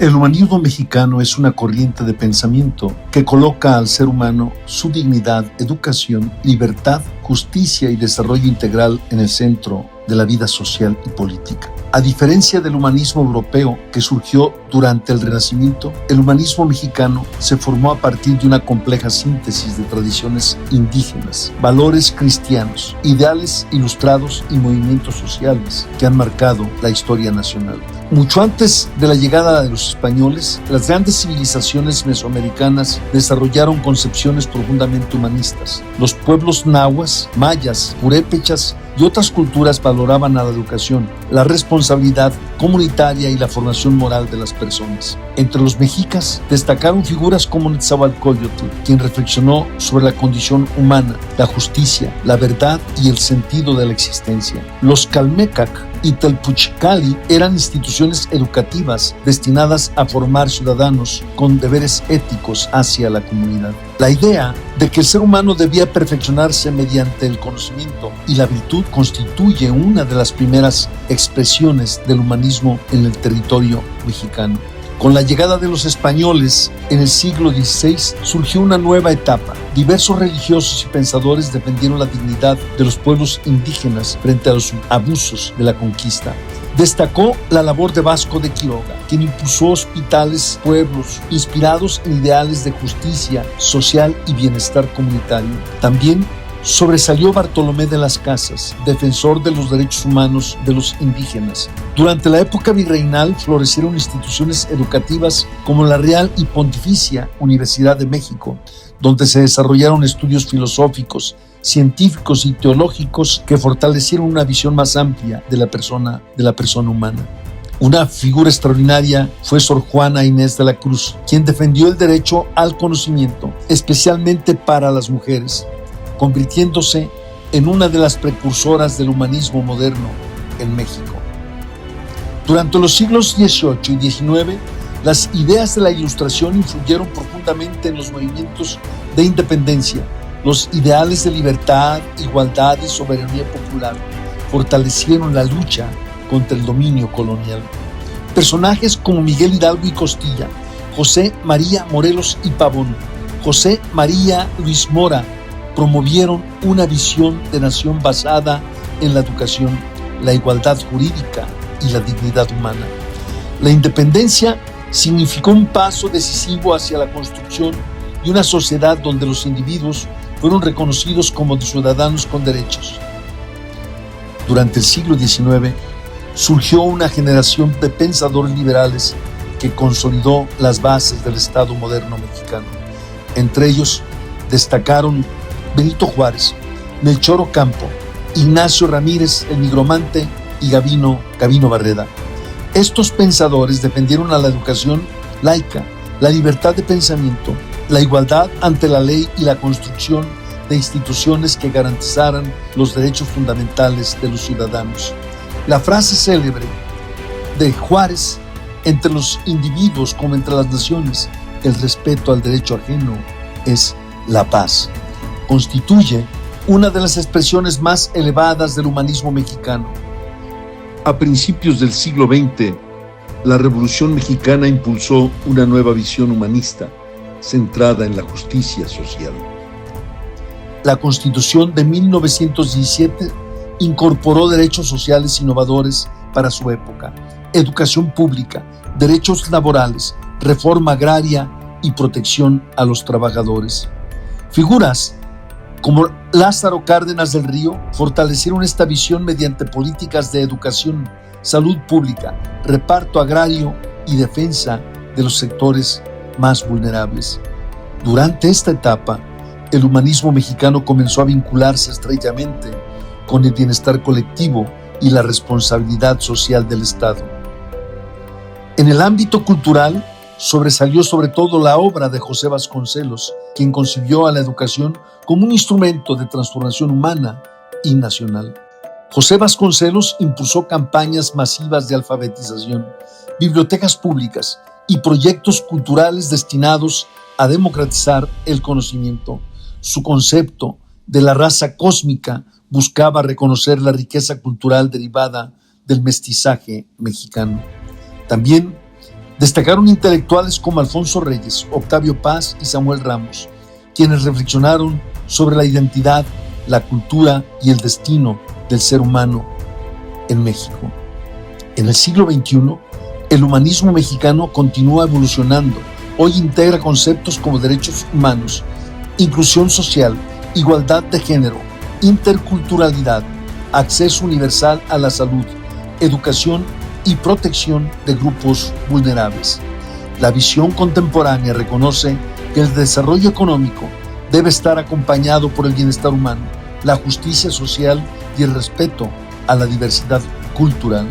El humanismo mexicano es una corriente de pensamiento que coloca al ser humano, su dignidad, educación, libertad, justicia y desarrollo integral en el centro de la vida social y política. A diferencia del humanismo europeo que surgió durante el Renacimiento, el humanismo mexicano se formó a partir de una compleja síntesis de tradiciones indígenas, valores cristianos, ideales ilustrados y movimientos sociales que han marcado la historia nacional. Mucho antes de la llegada de los españoles, las grandes civilizaciones mesoamericanas desarrollaron concepciones profundamente humanistas. Los pueblos nahuas, mayas, purépechas y otras culturas valoraban a la educación, la responsabilidad comunitaria y la formación moral de las personas. Entre los mexicas destacaron figuras como Netzahualcóyotl, quien reflexionó sobre la condición humana, la justicia, la verdad y el sentido de la existencia. Los calmecac y Telpuchcali eran instituciones educativas destinadas a formar ciudadanos con deberes éticos hacia la comunidad. La idea de que el ser humano debía perfeccionarse mediante el conocimiento y la virtud constituye una de las primeras expresiones del humanismo en el territorio mexicano. Con la llegada de los españoles en el siglo XVI surgió una nueva etapa. Diversos religiosos y pensadores defendieron la dignidad de los pueblos indígenas frente a los abusos de la conquista. Destacó la labor de Vasco de Quiroga, quien impulsó hospitales, pueblos inspirados en ideales de justicia social y bienestar comunitario. También sobresalió Bartolomé de las Casas, defensor de los derechos humanos de los indígenas. Durante la época virreinal florecieron instituciones educativas como la Real y Pontificia Universidad de México, donde se desarrollaron estudios filosóficos, científicos y teológicos que fortalecieron una visión más amplia de la persona humana. Una figura extraordinaria fue Sor Juana Inés de la Cruz, quien defendió el derecho al conocimiento, especialmente para las mujeres, convirtiéndose en una de las precursoras del humanismo moderno en México. Durante los siglos XVIII y XIX, las ideas de la Ilustración influyeron profundamente en los movimientos de independencia. Los ideales de libertad, igualdad y soberanía popular fortalecieron la lucha contra el dominio colonial. Personajes como Miguel Hidalgo y Costilla, José María Morelos y Pavón, José María Luis Mora, promovieron una visión de nación basada en la educación, la igualdad jurídica y la dignidad humana. La independencia significó un paso decisivo hacia la construcción de una sociedad donde los individuos fueron reconocidos como ciudadanos con derechos. Durante el siglo XIX surgió una generación de pensadores liberales que consolidó las bases del Estado moderno mexicano. Entre ellos destacaron Benito Juárez, Melchor Ocampo, Ignacio Ramírez, el Nigromante y Gavino Barreda. Estos pensadores defendieron a la educación laica, la libertad de pensamiento, la igualdad ante la ley y la construcción de instituciones que garantizaran los derechos fundamentales de los ciudadanos. La frase célebre de Juárez: entre los individuos como entre las naciones, el respeto al derecho ajeno es la paz, constituye una de las expresiones más elevadas del humanismo mexicano. A principios del siglo XX, la Revolución Mexicana impulsó una nueva visión humanista centrada en la justicia social. La Constitución de 1917 incorporó derechos sociales innovadores para su época: educación pública, derechos laborales, reforma agraria y protección a los trabajadores. Figuras como Lázaro Cárdenas del Río fortalecieron esta visión mediante políticas de educación, salud pública, reparto agrario y defensa de los sectores más vulnerables. Durante esta etapa, el humanismo mexicano comenzó a vincularse estrechamente con el bienestar colectivo y la responsabilidad social del Estado. En el ámbito cultural, sobresalió sobre todo la obra de José Vasconcelos, quien concibió a la educación como un instrumento de transformación humana y nacional. José Vasconcelos impulsó campañas masivas de alfabetización, bibliotecas públicas y proyectos culturales destinados a democratizar el conocimiento. Su concepto de la raza cósmica buscaba reconocer la riqueza cultural derivada del mestizaje mexicano. También Destacaron intelectuales como Alfonso Reyes, Octavio Paz y Samuel Ramos, quienes reflexionaron sobre la identidad, la cultura y el destino del ser humano en México. En el siglo XXI, el humanismo mexicano continúa evolucionando. Hoy integra conceptos como derechos humanos, inclusión social, igualdad de género, interculturalidad, acceso universal a la salud, educación y protección de grupos vulnerables. La visión contemporánea reconoce que el desarrollo económico debe estar acompañado por el bienestar humano, la justicia social y el respeto a la diversidad cultural.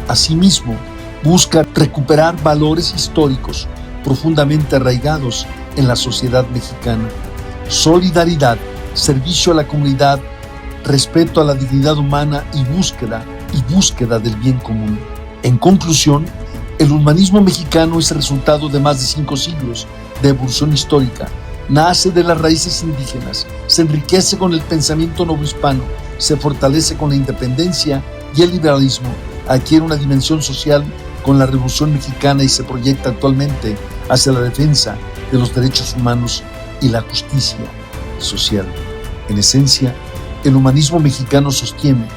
Asimismo, busca recuperar valores históricos profundamente arraigados en la sociedad mexicana: solidaridad, servicio a la comunidad, respeto a la dignidad humana y búsqueda del bien común. En conclusión, el humanismo mexicano es el resultado de más de 5 siglos de evolución histórica. Nace de las raíces indígenas, se enriquece con el pensamiento novohispano, se fortalece con la independencia y el liberalismo, adquiere una dimensión social con la Revolución Mexicana y se proyecta actualmente hacia la defensa de los derechos humanos y la justicia social. En esencia, el humanismo mexicano sostiene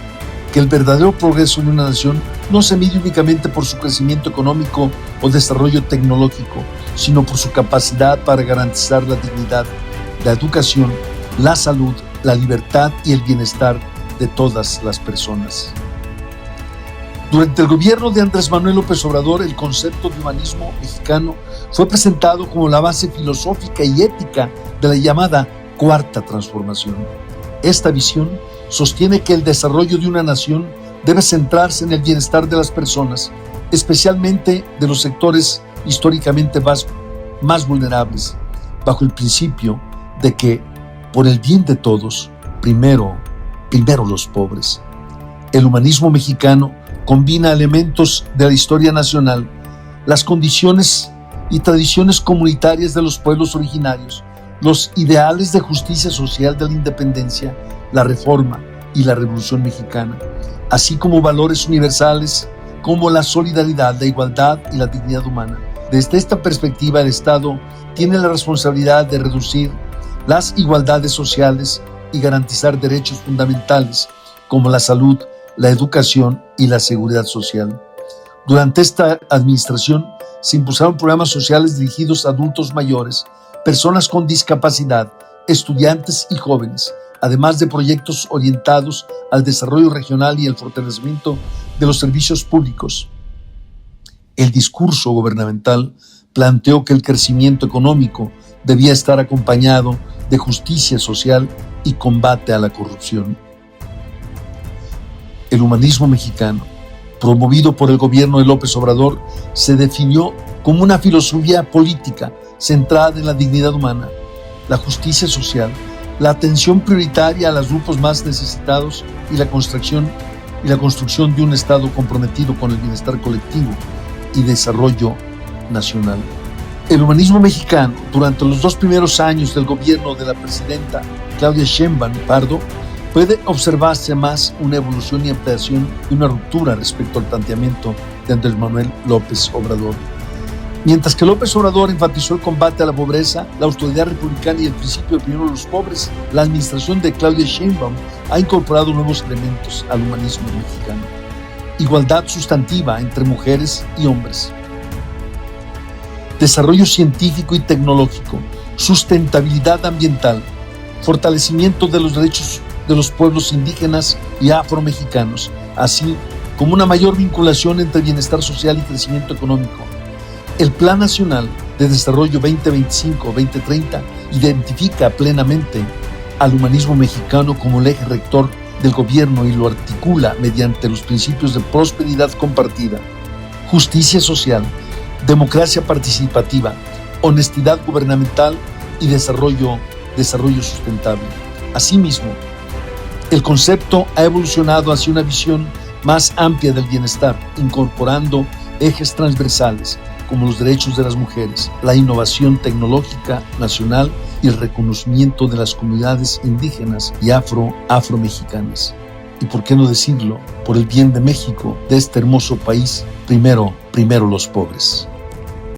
que el verdadero progreso de una nación no se mide únicamente por su crecimiento económico o desarrollo tecnológico, sino por su capacidad para garantizar la dignidad, la educación, la salud, la libertad y el bienestar de todas las personas. Durante el gobierno de Andrés Manuel López Obrador, el concepto de humanismo mexicano fue presentado como la base filosófica y ética de la llamada Cuarta Transformación. Esta visión sostiene que el desarrollo de una nación debe centrarse en el bienestar de las personas, especialmente de los sectores históricamente más vulnerables, bajo el principio de que, por el bien de todos, primero los pobres. El humanismo mexicano combina elementos de la historia nacional, las condiciones y tradiciones comunitarias de los pueblos originarios, los ideales de justicia social de la independencia, la reforma y la revolución mexicana, así como valores universales como la solidaridad, la igualdad y la dignidad humana. Desde esta perspectiva, el Estado tiene la responsabilidad de reducir las igualdades sociales y garantizar derechos fundamentales como la salud, la educación y la seguridad social. Durante esta administración se impulsaron programas sociales dirigidos a adultos mayores, personas con discapacidad, estudiantes y jóvenes, además de proyectos orientados al desarrollo regional y el fortalecimiento de los servicios públicos. El discurso gubernamental planteó que el crecimiento económico debía estar acompañado de justicia social y combate a la corrupción. El humanismo mexicano, promovido por el gobierno de López Obrador, se definió como una filosofía política centrada en la dignidad humana, la justicia social, la atención prioritaria a los grupos más necesitados y la construcción de un Estado comprometido con el bienestar colectivo y desarrollo nacional. El humanismo mexicano, durante los 2 primeros años del gobierno de la presidenta Claudia Sheinbaum Pardo, puede observarse más una evolución y ampliación y una ruptura respecto al planteamiento de Andrés Manuel López Obrador. Mientras que López Obrador enfatizó el combate a la pobreza, la austeridad republicana y el principio de primero los pobres, la administración de Claudia Sheinbaum ha incorporado nuevos elementos al humanismo mexicano: igualdad sustantiva entre mujeres y hombres, desarrollo científico y tecnológico, sustentabilidad ambiental, fortalecimiento de los derechos de los pueblos indígenas y afromexicanos, así como una mayor vinculación entre bienestar social y crecimiento económico. El Plan Nacional de Desarrollo 2025-2030 identifica plenamente al humanismo mexicano como el eje rector del gobierno y lo articula mediante los principios de prosperidad compartida, justicia social, democracia participativa, honestidad gubernamental y desarrollo sustentable. Asimismo, el concepto ha evolucionado hacia una visión más amplia del bienestar, incorporando ejes transversales como los derechos de las mujeres, la innovación tecnológica nacional y el reconocimiento de las comunidades indígenas y afromexicanas. Y por qué no decirlo, por el bien de México, de este hermoso país, primero los pobres.